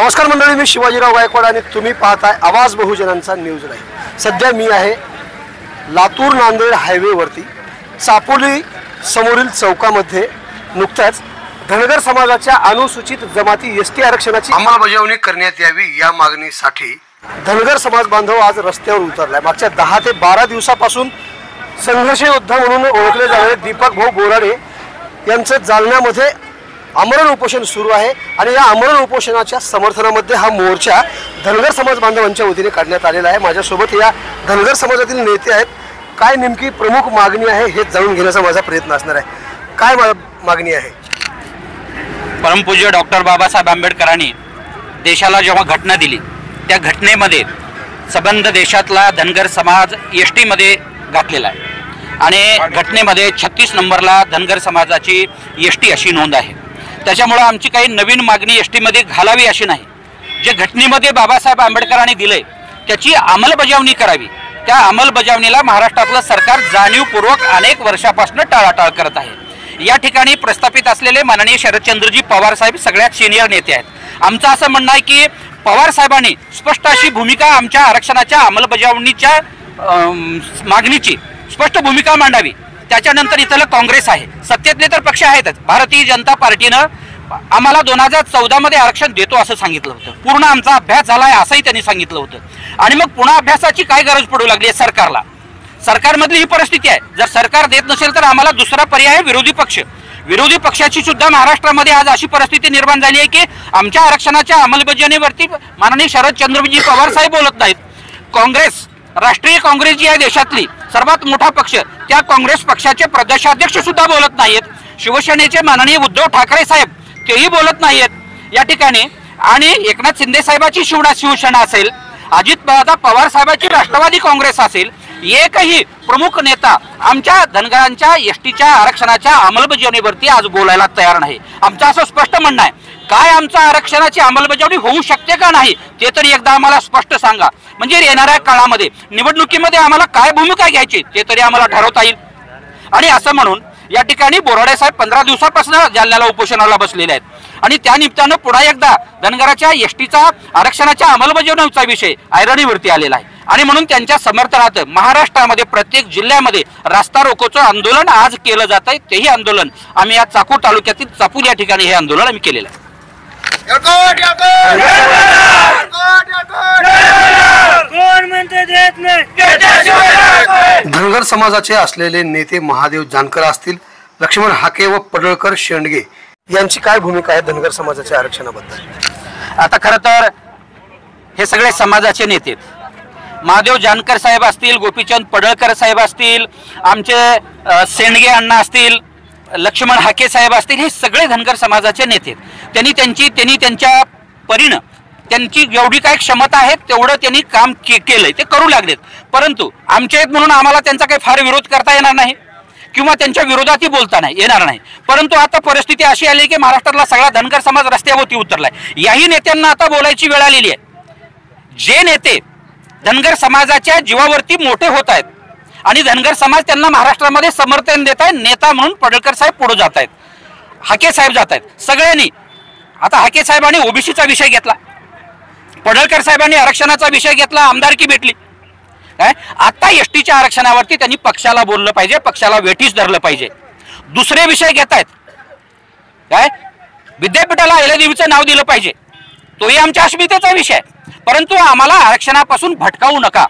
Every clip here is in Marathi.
नमस्कार मंडळी, मी शिवाजीराव गायकवाड आणि तुम्ही पाहताय आवाज बहुजनांचा न्यूज लाईव्ह। सध्या मी आहे लातूर नांदेड हायवेवरती चापोली समोरील चौकामध्ये। नुकताच धनगर समाजाच्या अनुसूचित जमाती एसटी आरक्षणाची अंमलबजावणी करण्यात यावी या मागणीसाठी धनगर समाज बांधव आज रस्त्यावर उतरलाय। मागच्या 10 ते 12 दिवसापासून संघर्ष योद्धा म्हणून ओळखले जाणारे दीपक भाऊ बोराडे यांचं जालन्यामध्ये आमरण उपोषण सुरू आहे आणि या आमरण उपोषणाच्या समर्थनामध्ये हा मोर्चा धनगर समाज बांधवांच्या वतीने काढण्यात आलेला आहे। माझ्यासोबत या धनगर समाजातील नेते आहेत। काय नेमकी प्रमुख मागणी आहे हे जाणून घेण्याचा माझा प्रयत्न असणार आहे। काय मागणी आहे? परमपूज्य डॉक्टर बाबासाहेब आंबेडकरांनी देशाला जेव्हा घटना दिली त्या घटनेमध्ये संबंध देशातला धनगर समाज एसटी मध्ये घातलेला आहे आणि घटनेमध्ये 36 नंबरला धनगर समाजाची एसटी अशी नोंद आहे। त्याच्यामुळे आमची काही नवीन मागणी एसटी मध्ये घालावी अशी नाही। जे घटनेमध्ये बाबासाहेब आंबेडकरांनी दिले त्याची अंमलबजावणी करावी। त्या अंमलबजावणीला महाराष्ट्रातलं सरकार जाणीवपूर्वक अनेक वर्षापासून टाळाटाळ करत आहे। या ठिकाणी प्रस्थापित असलेले माननीय शरदचंद्रजी पवार साहेब सगळ्यात सिनियर नेते आहेत। आमचं असं म्हणणं आहे की पवार साहेबांनी स्पष्ट अशी भूमिका आमच्या आरक्षणाच्या अंमलबजावणीच्या मागणीची स्पष्ट भूमिका मांडावी। त्याच्यानंतर इथलं काँग्रेस आहे, सत्तेतले तर पक्ष आहेतच। भारतीय जनता पार्टीनं आम्हाला 2014 मध्ये आरक्षण देतो असं सांगितलं होतं। पूर्ण आमचा अभ्यास झाला आहे असंही त्यांनी सांगितलं होतं आणि मग पुन्हा अभ्यासाची काय गरज पडू लागली आहे सरकारला? सरकारमधली ही परिस्थिती आहे। जर सरकार देत नसेल तर आम्हाला दुसरा पर्याय आहे विरोधी पक्ष। विरोधी पक्षाची सुद्धा महाराष्ट्रामध्ये आज अशी परिस्थिती निर्माण झाली आहे की आमच्या आरक्षणाच्या अंमलबजावणीवरती माननीय शरदचंद्रजी पवार साहेब बोलत नाहीत। काँग्रेस, राष्ट्रीय काँग्रेस जी आहे देशातली सर्वात मोठा पक्ष, त्या काँग्रेस पक्षाचे प्रदेशाध्यक्ष सुद्धा बोलत नाहीत। शिवसेनेचे माननीय उद्धव ठाकरे साहेब तेही बोलत नाहीत या ठिकाणी। आणि एकनाथ शिंदे साहेबाची शिवसेना असेल, अजितदादा पवार साहेबांची राष्ट्रवादी काँग्रेस असेल, एकही प्रमुख नेता आमच्या धनगरांच्या एसटीच्या आरक्षणाच्या अंमलबजावणीवरती आज बोलायला तयार नाही। आमचं असं स्पष्ट म्हणणं आहे, काय आमच्या आरक्षणाची अंमलबजावणी होऊ शकते का नाही ते तरी एकदा आम्हाला स्पष्ट सांगा। म्हणजे येणाऱ्या काळामध्ये निवडणुकीमध्ये आम्हाला काय भूमिका घ्यायची ते तरी आम्हाला ठरवता येईल। आणि असं म्हणून या ठिकाणी बोराडे साहेब 15 दिवसापासून जालन्याला उपोषणाला बसलेले आहेत आणि त्या निमित्तानं पुन्हा एकदा धनगराच्या एसटीचा आरक्षणाच्या अंमलबजावणीचा विषय ऐरणीवरती आलेला आहे आणि म्हणून त्यांच्या समर्थनार्थ महाराष्ट्रामध्ये प्रत्येक जिल्ह्यामध्ये रास्ता रोकोचं आंदोलन आज केलं जात आहे। तेही आंदोलन आम्ही या चाकूर तालुक्यातील चापूर या ठिकाणी हे आंदोलन आम्ही केलेलं आहे। धनगर समाजाचे असलेले नेते महादेव जानकर असतील, लक्ष्मण हाके व पडळकर शेंडगे यांची काय भूमिका आहे धनगर समाजाच्या आरक्षणाबद्दल? आता खरं तर हे सगळे समाजाचे नेते महादेव जानकर साहेब असतील, गोपीचंद पडळकर साहेब असतील, आमचे शेंडगे अण्णा असतील, लक्ष्मण हाके साहेब असतील, हे सगळे धनगर समाजाचे नेते। त्यांनी त्यांच्या परीनं त्यांची जेवढी काय क्षमता आहे तेवढं त्यांनी काम केलंय, ते करू लागलेत। परंतु आमचे आहेत म्हणून आम्हाला त्यांचा काही फार विरोध करता येणार नाही किंवा त्यांच्या विरोधातही बोलता येणार नाही। परंतु आता परिस्थिती अशी आली की महाराष्ट्रातला सगळा धनगर समाज रस्त्यावरती उतरलाय। याही नेत्यांना आता बोलायची वेळ आलेली आहे। जे नेते धनगर समाजाच्या जीवावरती मोठे होत आहेत आणि धनगर समाज त्यांना महाराष्ट्रामध्ये समर्थन देत आहे, नेता म्हणून पडळकर साहेब पुढे जात आहेत, हाके साहेब जात आहेत सगळ्यांनी। आता हाके साहेबांनी ओबीसीचा विषय घेतला, पडळकर साहेबांनी आरक्षणाचा विषय घेतला, आमदारकी भेटली। काय आता एसटीच्या आरक्षणावरती त्यांनी पक्षाला बोललं पाहिजे, पक्षाला वेठीस धरलं पाहिजे। दुसरे विषय घेत आहेत, काय विद्यापीठाला एलदेवीचं नाव दिलं पाहिजे, तोही आमच्या अस्मितेचा विषय। परंतु आम्हाला आरक्षणापासून भटकावू नका।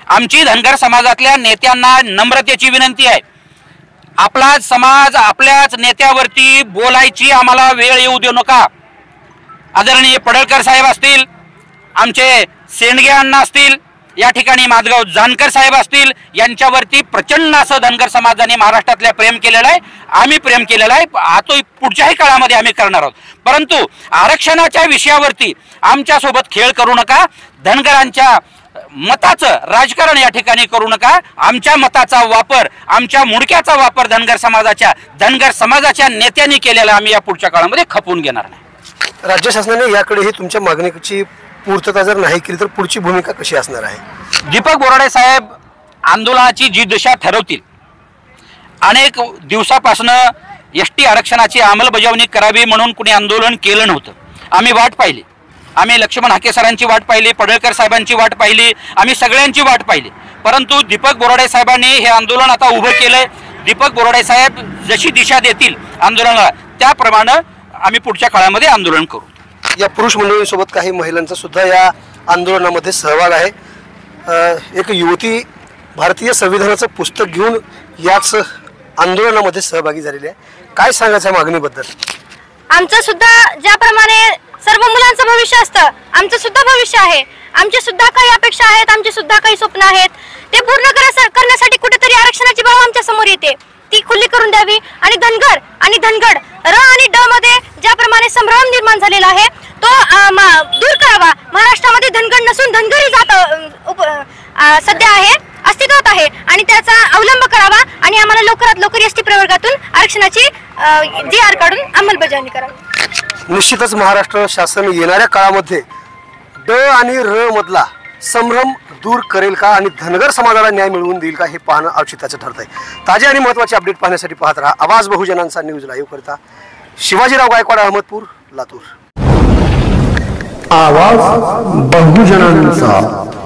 आमची धनगर समाजातल्या नेत्यांना नम्रतेची विनंती आहे, आपला समाज आपल्याच नेत्यावरती बोलायची आम्हाला वेळ येऊ देऊ नका। आदरणीय पडळकर साहेब असतील, आमचे शेंडगे अण्णा असतील, या ठिकाणी माधगाव जानकर साहेब असतील, यांच्यावरती प्रचंड असं धनगर समाजाने महाराष्ट्रातल्या प्रेम केलेलं आहे, आम्ही प्रेम केलेलं आहे, आता पुढच्याही काळामध्ये आम्ही करणार आहोत। परंतु आरक्षणाच्या विषयावरती आमच्या सोबत खेळ करू नका, धनगरांच्या मताचं राजकारण या ठिकाणी करू नका। आमच्या मताचा वापर, आमच्या मुडक्याचा वापर धनगर समाजाच्या नेत्यांनी केलेला आम्ही या पुढच्या काळामध्ये खपवून घेणार नाही। राज्य शासनाने याकडेही तुमच्या मागणीची पूर्तता जर नाही केली तर पुढची भूमिका कशी असणार आहे? दीपक बोराडे साहेब आंदोलनाची जी दिशा ठरवतील, अनेक दिवसापासून एसटी आरक्षणाची अंमलबजावणी करावी म्हणून कुणी आंदोलन केलं नव्हतं। आम्ही वाट पाहिली आम्ही लक्ष्मण हाके सरांची वाट पाहिली, पडळकर साहेबांची वाट पाहिली, आम्ही सगळ्यांची वाट पाहिली, परंतु दीपक बोराडे साहेबांनी हे आंदोलन आता उभं केलंय. दीपक बोराडे साहेब जशी दिशा देतील आंदोलनाला त्याप्रमाणे आम्ही पुढच्या काळामध्ये आंदोलन करू. या पुरुष मंडळींसोबत काही महिलांचा सुद्धा या आंदोलनामध्ये सहभाग आहे. एक युवती भारतीय संविधानाचं पुस्तक घेऊन याच आंदोलनामध्ये सहभागी झालेली आहे. काय सांगायचं मागणीबद्दल? आमचं सुद्धा ज्याप्रमाणे सर्व मुलांचं भविष्य असतं, आमचं सुद्धा भविष्य आहे. आमचे सुद्धा काही अपेक्षा आहेत, आमचे सुद्धा काही स्वप्न आहेत. ते पूर्ण करण्यासाठी कुठेतरी आरक्षणाची बाब आमच्या समोर येते, ती खुली करून द्यावी. आणि धनगड र आणि ड मध्ये ज्याप्रमाणे संभ्रम निर्माण झालेला आहे तो दूर करावा. महाराष्ट्रामध्ये धनगड नसून धनगरी जात सध्या आहे, अस्तित्वात आहे आणि त्याचा अवलंब करावा आणि आम्हाला लवकरात लवकर एसटी प्रवर्गातून आरक्षणाची GR काढून अंमलबजावणी करावी. निश्चितच महाराष्ट्र शासन येणाऱ्या काळामध्ये ड आणि र मधला संभ्रम दूर करेल का आणि धनगर समाजाला न्याय मिळवून देईल का हे पाहणं औचित्याचं ठरत आहे. ताजे आणि महत्त्वाचे अपडेट पाहण्यासाठी पाहत राहा आवाज बहुजनांचा न्यूज लाईव्ह करता शिवाजीराव गायकवाड, अहमदपूर, लातूर. आवाज बहुजनांचा.